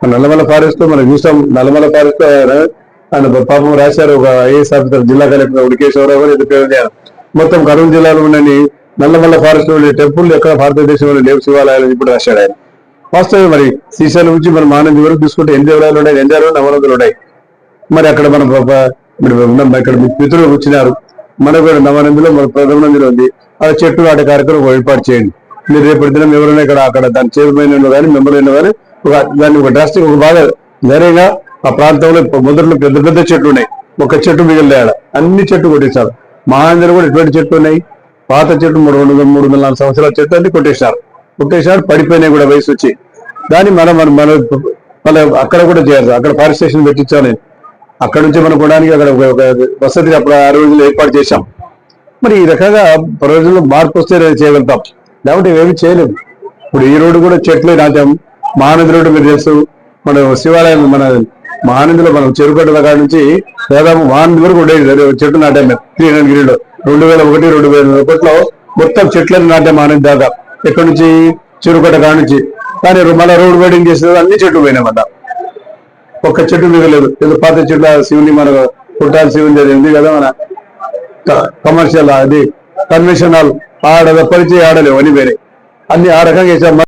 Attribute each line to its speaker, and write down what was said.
Speaker 1: Nallamala forest లో మనం చూసాం. నల్లమల ఫారెస్ట్ లో ఆయన పాపం రాశారు, ఒక ఐఏఎస్ ఆఫీసర్ జిల్లా కలెక్టర్ ఉడికేశ్వరరావు గారు పేరు. మొత్తం కర్నూలు జిల్లాలో ఉండని నల్లమల్ల ఫారెస్ట్ లో టెంపుల్ ఎక్కడ భారతదేశంలో లేవు శివాలయాలు ఇప్పుడు రాశాడు ఆయన. వాస్తవం మరి శ్రీశైలం నుంచి మనం ఆనంది వరకు చూసుకుంటే 8 దేవాలయాలు ఉన్నాయి, 8 నవనందులు ఉన్నాయి. మరి అక్కడ మనం ఇక్కడ మిత్రులు వచ్చినారు, మనకు కూడా నవనందిలో మన ప్రథమ నందిలో ఉంది. ఆ చెట్టు నాటే కార్యక్రమం ఏర్పాటు చేయండి. మీరు రేపటి దినం ఎవరైనా ఇక్కడ అక్కడ దాని చైర్మన్ కానీ మెంబర్ అయిన కానీ దాన్ని ఒక డ్రాస్టిక్ ఒక బాగా ధైర్యంగా ఆ ప్రాంతంలో మొదట్లో పెద్ద పెద్ద చెట్లు ఉన్నాయి, ఒక చెట్టు మిగిలిన అన్ని చెట్లు కొట్టేశారు. మహాంజలు కూడా ఎటువంటి చెట్లు ఉన్నాయి, పాత చెట్లు 300-304 సంవత్సరాల చెట్లు అన్ని కొట్టేశారు. పడిపోయినాయి కూడా వయసు వచ్చి. దాన్ని మన అక్కడ కూడా చేయాలి. అక్కడ ఫారెస్ట్ స్టేషన్ పెట్టించాను నేను. అక్కడ నుంచి మనం కొనడానికి అక్కడ ఒక వసతి అప్పుడు ఆ రోజుల్లో ఏర్పాటు చేశాం. మరి ఈ రకంగా ప్రజల్లో మార్పు వస్తే చేయగలుగుతాం, లేకుంటే ఏమి చేయలేము. ఇప్పుడు ఈ రోడ్డు కూడా చెట్లు నాటాం. మహానది రోడ్డు మీరు తెలుసు, మన శివాలయం మన మహానదిలో మనం చెరుకట్ల కాడ నుంచి దాదాపు మహానది వరకు ఉండేది చెట్లు నాటాం మేము. 300 2001-2001 మొత్తం చెట్లను నాటాం మహానది దాకా. ఎక్కడి నుంచి చెరుకట్ట కాడ నుంచి. కానీ మళ్ళీ రోడ్ వైడింగ్ చేసేది అన్ని చెట్లు పోయినామట, ఒక్క చెట్టు మిగలేదు. ఏదో పాత చెట్ల శివుని మన పుట్టాల శివుని ఉంది కదా మన కమర్షియల్ అది కన్వెన్షన్ హాల్ ఆడ పరిచయం ఆడలేవు అని వేరే అన్ని ఆ రకంగా చేసాం.